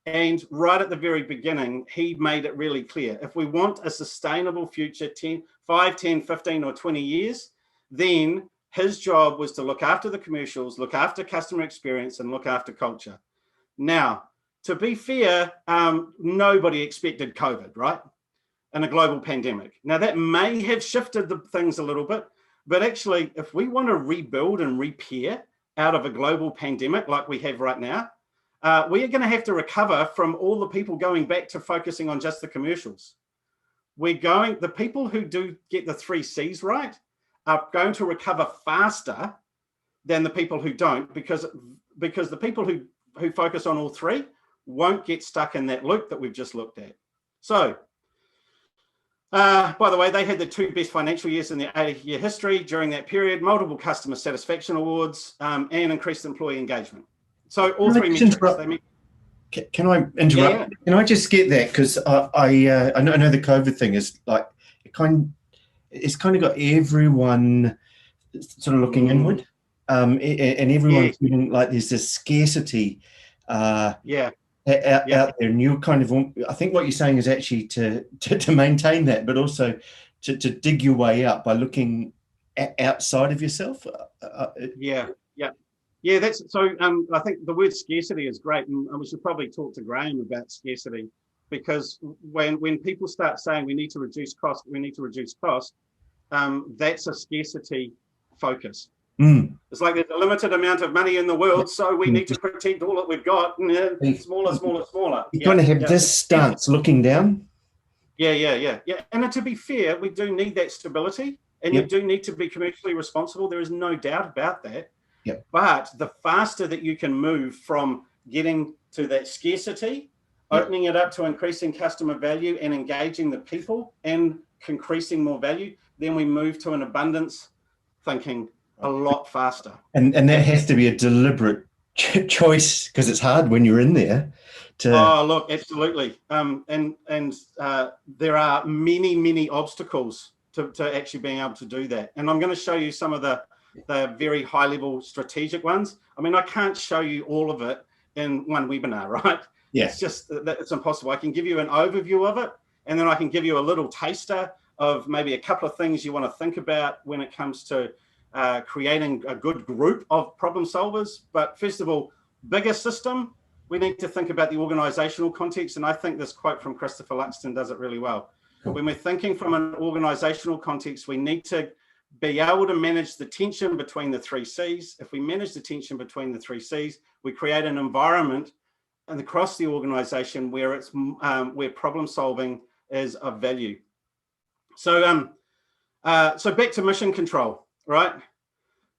And right at the very beginning, he made it really clear. If we want a sustainable future, 5, 10, 15 or 20 years, then his job was to look after the commercials, look after customer experience, and look after culture. Now, to be fair, nobody expected COVID, right? And a global pandemic. Now, that may have shifted the things a little bit, but actually, if we want to rebuild and repair out of a global pandemic like we have right now, we are going to have to recover from all the people going back to focusing on just the commercials. The people who do get the 3 C's right are going to recover faster than the people who don't, because the people who focus on all 3 won't get stuck in that loop that we've just looked at. So, by the way, they had the 2 best financial years in their 80-year history during that period, multiple customer satisfaction awards, and increased employee engagement. So all 3 metrics. Can I interrupt? Yeah. Can I just get that? Because I know the COVID thing is like, it's kind of got everyone sort of looking inward, and everyone Yes. feeling like there's this scarcity Yeah. out there. And you're kind of, I think what you're saying is actually to maintain that, but also to dig your way out by looking outside of yourself. Yeah. Yeah, that's so. I think the word scarcity is great, and we should probably talk to Graham about scarcity, because when people start saying we need to reduce cost, that's a scarcity focus. It's like there's a limited amount of money in the world, so we need to protect all that we've got, and smaller. You kind of have this stance looking down. Yeah. And to be fair, we do need that stability, and you do need to be commercially responsible. There is no doubt about that. Yep. But the faster that you can move from getting to that scarcity, opening it up to increasing customer value and engaging the people and increasing more value, then we move to an abundance thinking a lot faster. And that has to be a deliberate choice, because it's hard when you're in there. Oh, look, absolutely. And there are many obstacles to actually being able to do that. And I'm going to show you some of the very high level strategic ones. I mean, I can't show you all of it in one webinar, right? Yeah. It's just that it's impossible. I can give you an overview of it, and then I can give you a little taster of maybe a couple of things you want to think about when it comes to creating a good group of problem solvers. But first of all, bigger system, we need to think about the organizational context. And I think this quote from Christopher Luxton does it really well. Cool. When we're thinking from an organizational context, we need to be able to manage the tension between the 3 C's. If we manage the tension between the 3 C's, we create an environment and across the organization where it's where problem solving is of value. So back to mission control, right?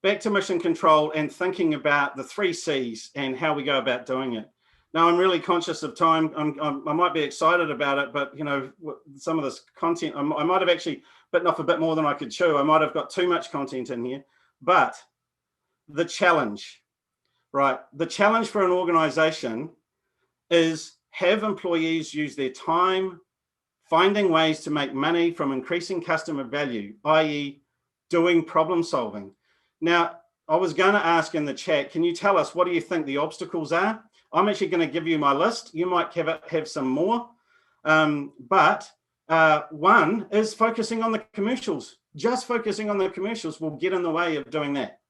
Back to mission control and thinking about the 3 C's and how we go about doing it. Now, I'm really conscious of time. I might be excited about it, but you know, some of this content, I might have actually bitten off a bit more than I could chew. I might have got too much content in here. But the challenge, right? The challenge for an organization is have employees use their time finding ways to make money from increasing customer value, i.e. doing problem solving. Now, I was going to ask in the chat, can you tell us what do you think the obstacles are? I'm actually going to give you my list. You might have some more, but one is focusing on the commercials. Just focusing on the commercials will get in the way of doing that.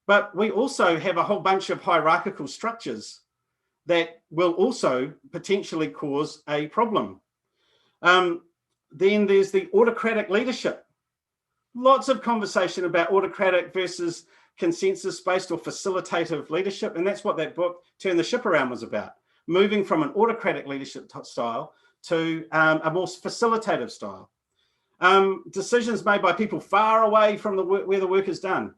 But we also have a whole bunch of hierarchical structures that will also potentially cause a problem. Then there's the autocratic leadership. Lots of conversation about autocratic versus consensus-based or facilitative leadership. And that's what that book, Turn the Ship Around, was about. Moving from an autocratic leadership style to a more facilitative style. Decisions made by people far away from where the work is done,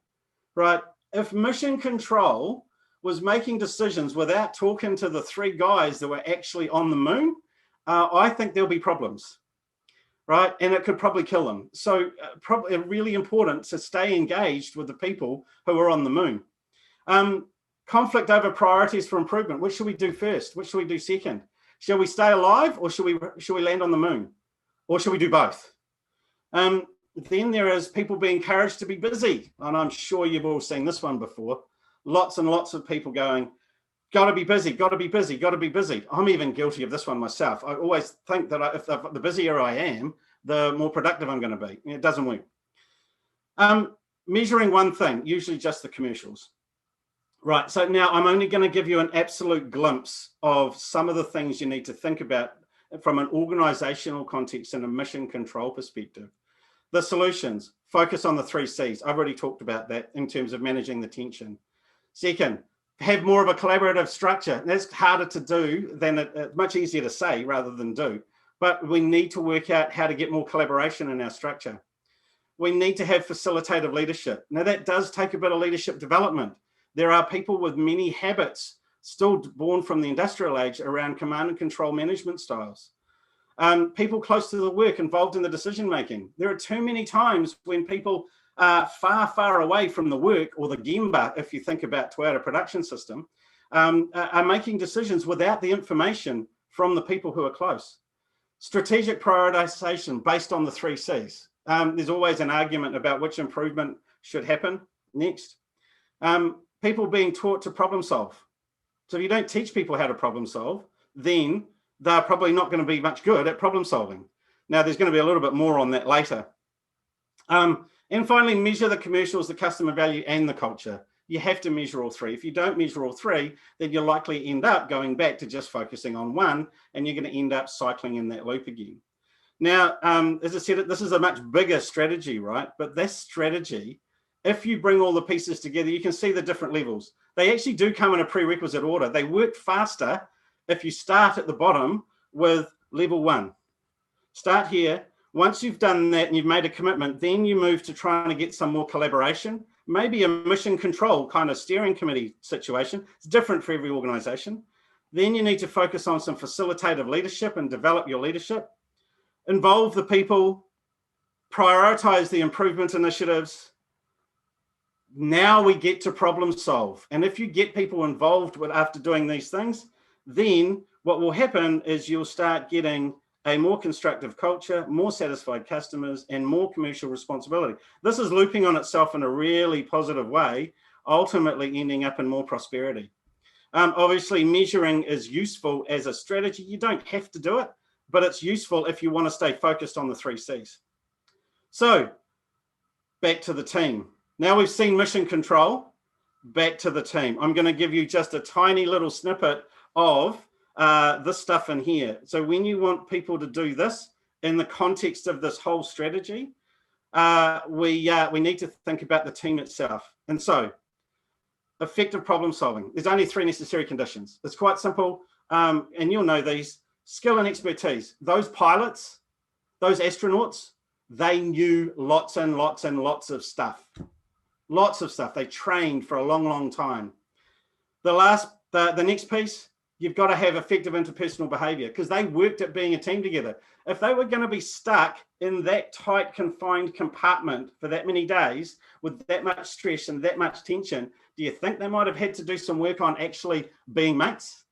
right? If mission control was making decisions without talking to the 3 guys that were actually on the moon, I think there'll be problems. Right, and it could probably kill them. So probably really important to stay engaged with the people who are on the moon. Conflict over priorities for improvement. What should we do first? What should we do second? Shall we stay alive, or should we land on the moon, or should we do both? Then there is people being encouraged to be busy, and I'm sure you've all seen this one before. Lots and lots of people going, got to be busy, got to be busy, got to be busy. I'm even guilty of this one myself. I always think that if the busier I am, the more productive I'm going to be. It doesn't work. Measuring one thing, usually just the commercials. Right, so now I'm only going to give you an absolute glimpse of some of the things you need to think about from an organizational context and a mission control perspective. The solutions, focus on the 3 C's. I've already talked about that in terms of managing the tension. Second, have more of a collaborative structure. That's harder to do than much easier to say rather than do. But we need to work out how to get more collaboration in our structure. We need to have facilitative leadership. Now that does take a bit of leadership development. There are people with many habits still born from the industrial age around command and control management styles. People close to the work involved in the decision making. There are too many times when people are far away from the work or the gemba, if you think about Toyota production system, are making decisions without the information from the people who are close. Strategic prioritization based on the 3 C's. There's always an argument about which improvement should happen next. People being taught to problem solve. So if you don't teach people how to problem solve, then they're probably not going to be much good at problem solving. Now, there's going to be a little bit more on that later. And finally, measure the commercials, the customer value, and the culture. You have to measure all 3. If you don't measure all 3, then you'll likely end up going back to just focusing on one, and you're going to end up cycling in that loop again. Now, as I said, this is a much bigger strategy, right? But this strategy, if you bring all the pieces together, you can see the different levels. They actually do come in a prerequisite order. They work faster if you start at the bottom with level 1. Start here. Once you've done that and you've made a commitment, then you move to trying to get some more collaboration, maybe a mission control kind of steering committee situation. It's different for every organization. Then you need to focus on some facilitative leadership and develop your leadership. Involve the people, prioritize the improvement initiatives. Now we get to problem solve. And if you get people involved after doing these things, then what will happen is you'll start getting a more constructive culture, more satisfied customers, and more commercial responsibility. This is looping on itself in a really positive way, ultimately ending up in more prosperity. Obviously, measuring is useful as a strategy. You don't have to do it, but it's useful if you want to stay focused on the 3 C's. So back to the team. Now we've seen mission control, back to the team. I'm going to give you just a tiny little snippet of this stuff in here. So when you want people to do this in the context of this whole strategy, we need to think about the team itself. And so effective problem solving. There's only 3 necessary conditions. It's quite simple. And you'll know these: skill and expertise. Those pilots, those astronauts, they knew lots and lots and lots of stuff. Lots of stuff. They trained for a long, long time. The next piece, you've got to have effective interpersonal behavior, because they worked at being a team together. If they were going to be stuck in that tight, confined compartment for that many days with that much stress and that much tension, do you think they might have had to do some work on actually being mates?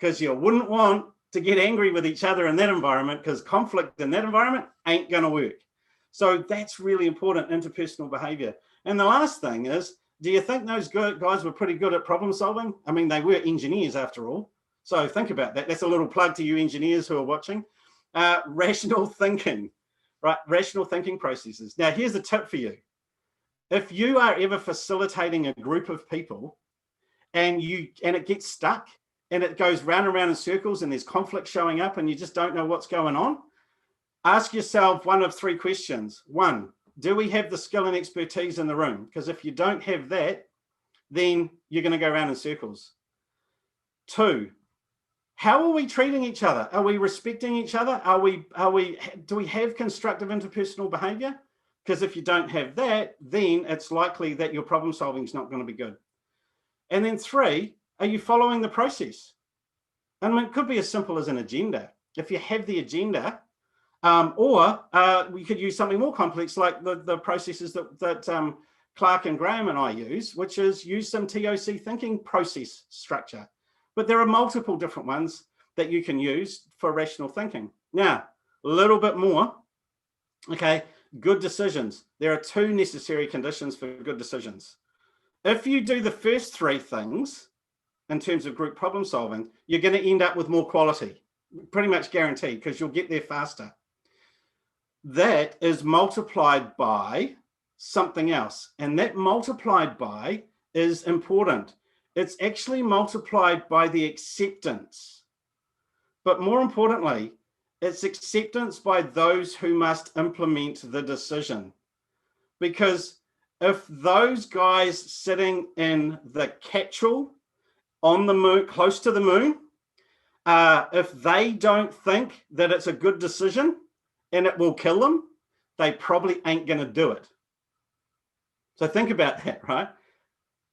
Because you wouldn't want to get angry with each other in that environment, because conflict in that environment ain't going to work. So that's really important, interpersonal behavior. And the last thing is, do you think those guys were pretty good at problem solving? I mean, they were engineers after all. So think about that. That's a little plug to you engineers who are watching. Rational thinking, right? Rational thinking processes. Now, here's a tip for you. If you are ever facilitating a group of people and it gets stuck and it goes round and round in circles and there's conflict showing up and you just don't know what's going on, ask yourself one of 3 questions. 1, do we have the skill and expertise in the room? Because if you don't have that, then you're going to go around in circles. 2, how are we treating each other? Are we respecting each other? Do we have constructive interpersonal behavior? Because if you don't have that, then it's likely that your problem solving is not going to be good. And then 3, are you following the process? I mean, it could be as simple as an agenda. If you have the agenda, or we could use something more complex, like the processes that Clark and Graham and I use, which is use some TOC thinking process structure. But there are multiple different ones that you can use for rational thinking. Now, a little bit more. Okay, good decisions. There are 2 necessary conditions for good decisions. If you do the first 3 things in terms of group problem solving, you're going to end up with more quality, pretty much guaranteed, because you'll get there faster. That is multiplied by something else. And that multiplied by is important. It's actually multiplied by the acceptance. But more importantly, it's acceptance by those who must implement the decision. Because if those guys sitting in the capsule on the moon, close to the moon, if they don't think that it's a good decision and it will kill them, they probably ain't going to do it. So think about that, right?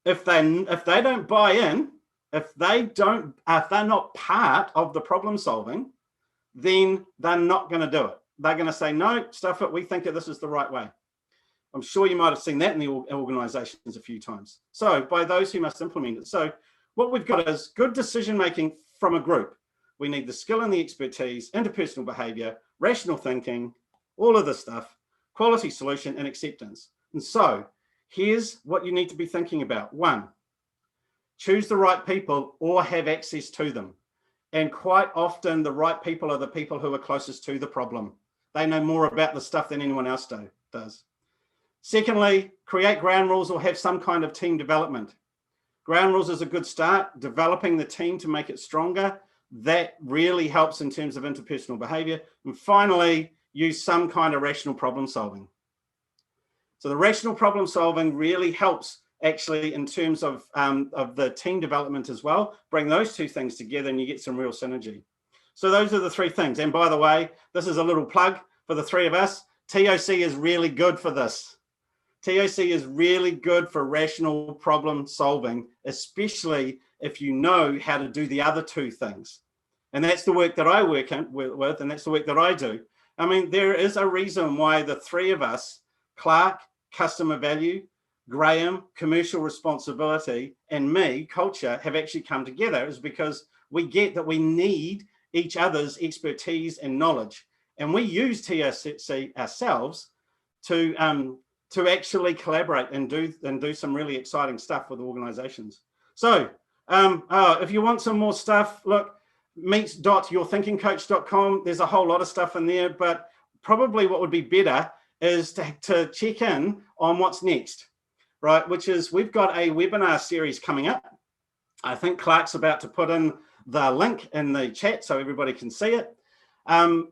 If they don't buy in, if they're not part of the problem solving, then they're not going to do it. They're going to say, no, stuff it. We think that this is the right way. I'm sure you might have seen that in the organizations a few times. So by those who must implement it. So what we've got is good decision-making from a group. We need the skill and the expertise, interpersonal behavior, rational thinking, all of this stuff, quality solution and acceptance. And so here's what you need to be thinking about. 1, choose the right people or have access to them. And quite often the right people are the people who are closest to the problem. They know more about the stuff than anyone else does. Secondly, create ground rules or have some kind of team development. Ground rules is a good start. Developing the team to make it stronger, that really helps in terms of interpersonal behavior. And finally, use some kind of rational problem solving. So the rational problem solving really helps actually in terms of the team development as well. Bring those two things together and you get some real synergy. So those are the 3 things. And by the way, this is a little plug for the 3 of us. TOC is really good for this. TOC is really good for rational problem solving, especially if you know how to do the other 2 things. And that's the work that I work with, and that's the work that I do. I mean, there is a reason why the 3 of us, Clark, customer value, Graham, commercial responsibility, and me, culture, have actually come together, is because we get that we need each other's expertise and knowledge. And we use TOC ourselves to actually collaborate and do some really exciting stuff with organizations. So if you want some more stuff, look, meet.yourthinkingcoach.com. There's a whole lot of stuff in there, but probably what would be better is to check in on what's next, right? Which is we've got a webinar series coming up. I think Clark's about to put in the link in the chat so everybody can see it. Clark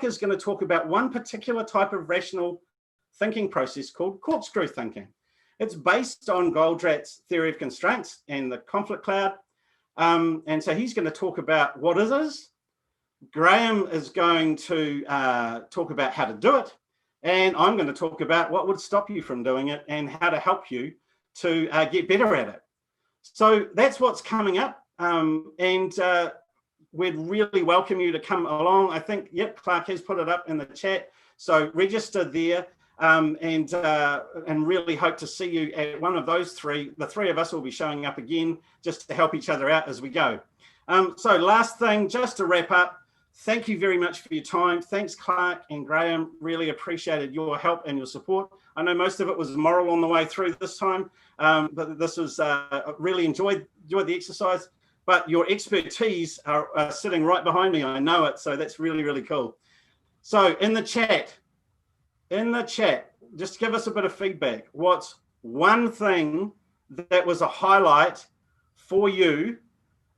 is going to talk about one particular type of rational thinking process called corkscrew thinking. It's based on Goldratt's theory of constraints and the conflict cloud. And so he's going to talk about what it is. Graham is going to talk about how to do it. And I'm going to talk about what would stop you from doing it and how to help you to get better at it. So that's what's coming up. We'd really welcome you to come along. I think, yep, Clark has put it up in the chat. So register there and really hope to see you at one of those 3. The 3 of us will be showing up again just to help each other out as we go. So last thing, just to wrap up, thank you very much for your time. Thanks, Clark and Graham. Really appreciated your help and your support. I know most of it was moral on the way through this time, but this was really enjoyed the exercise. But your expertise are sitting right behind me. I know it. So that's really, really cool. So in the chat, just give us a bit of feedback. What's one thing that was a highlight for you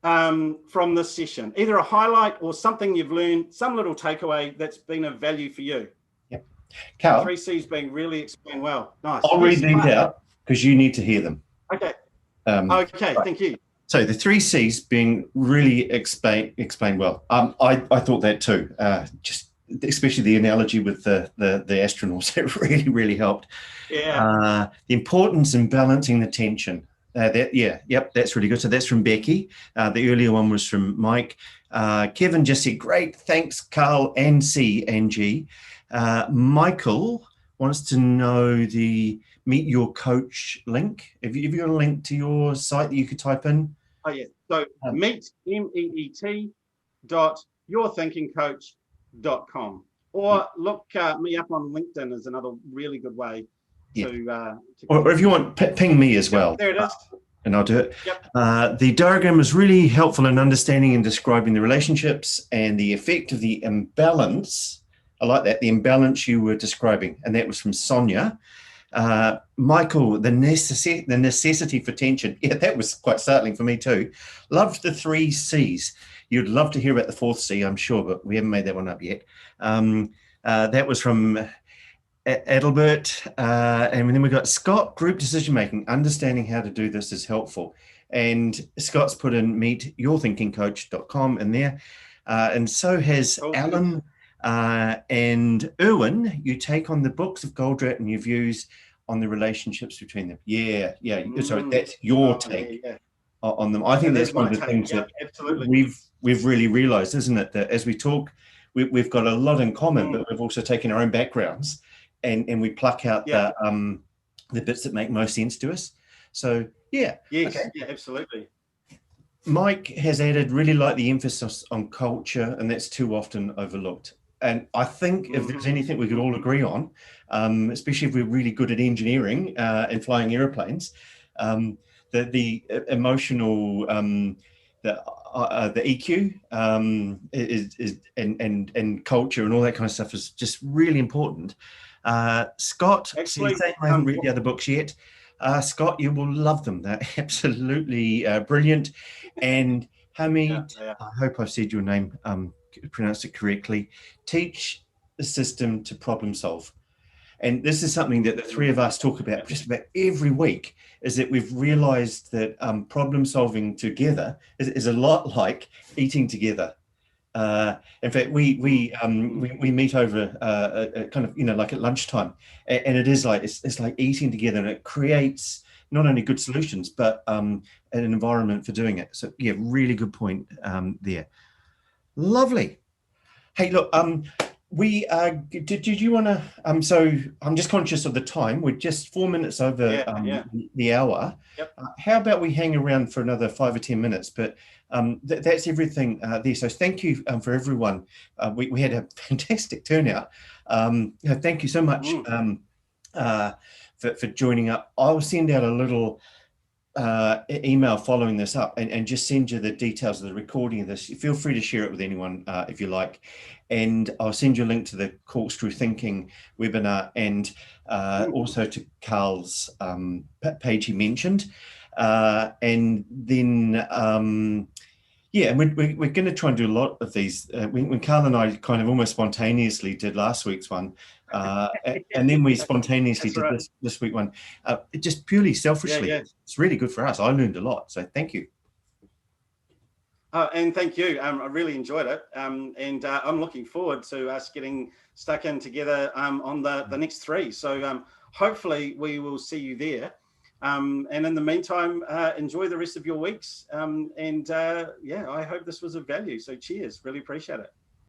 from this session? Either a highlight or something you've learned, some little takeaway that's been of value for you. Yep. Karl, 3 C's being really explained well. Nice. I'll read these out because you need to hear them. Okay. Okay, right. Thank you. So the 3 C's being really explained well. I thought that too. Just especially the analogy with the astronauts, it really helped. Yeah. The importance in balancing the tension. That's really good. So that's from Becky. The earlier one was from Mike. Kevin just said, great, thanks, Karl and C and G. Michael wants to know the Meet Your Coach link. Have you got a link to your site that you could type in? Oh, yeah. So meet, meet.yourthinkingcoach.com. Or look me up on LinkedIn is another really good way to or if you want, ping me as well. There it is. And I'll do it. Yep. The diagram is really helpful in understanding and describing the relationships and the effect of the imbalance. I like that, the imbalance you were describing. And that was from Sonia. Michael, the necessity for tension. Yeah, that was quite startling for me too. Loved the 3 C's. You'd love to hear about the 4th C, I'm sure, but we haven't made that one up yet. That was from Adelbert. And then we got Scott, group decision-making. Understanding how to do this is helpful. And Scott's put in meetyourthinkingcoach.com in there. And so has Alan and Erwin. You take on the books of Goldratt and your views on the relationships between them. Yeah. So that's your take on them. I think that's one of the things that we've really realized, isn't it? That as we talk, we've got a lot in common, but we've also taken our own backgrounds and we pluck out the bits that make most sense to us. So yeah. Yes, Okay. yeah, absolutely. Mike has added, really like the emphasis on culture, and that's too often overlooked. And I think if there's anything we could all agree on, especially if we're really good at engineering and flying airplanes, that the emotional, the EQ is and culture and all that kind of stuff is just really important. Scott, Actually, I haven't read the other books yet. Scott, you will love them. They're absolutely brilliant. And Hamid, yeah. I hope I've said your name, pronounced it correctly. Teach the system to problem solve. And this is something that the three of us talk about just about every week, is that we've realized that problem solving together is a lot like eating together. In fact, we meet over a kind of, like at lunchtime, and it is like it's like eating together, and it creates not only good solutions but an environment for doing it. So yeah, really good point there. Lovely. Hey, look, we did you want to? So I'm just conscious of the time. We're just 4 minutes over the hour. Yep. How about we hang around for another 5 or 10 minutes? But that's everything there. So thank you for everyone. We had a fantastic turnout. Thank you so much for joining up. I'll send out a little email following this up and just send you the details of the recording of this. Feel free to share it with anyone if you like, and I'll send you a link to the Corkscrew Thinking webinar and also to Karl's page he mentioned, and then yeah, and we're going to try and do a lot of these. When Karl and I kind of almost spontaneously did last week's one, and then we spontaneously did this week one, just purely selfishly. Yeah. It's really good for us. I learned a lot, so thank you. And thank you. I really enjoyed it, and I'm looking forward to us getting stuck in together on the next three. So hopefully we will see you there. And in the meantime, enjoy the rest of your weeks. Yeah, I hope this was of value. So cheers. Really appreciate it.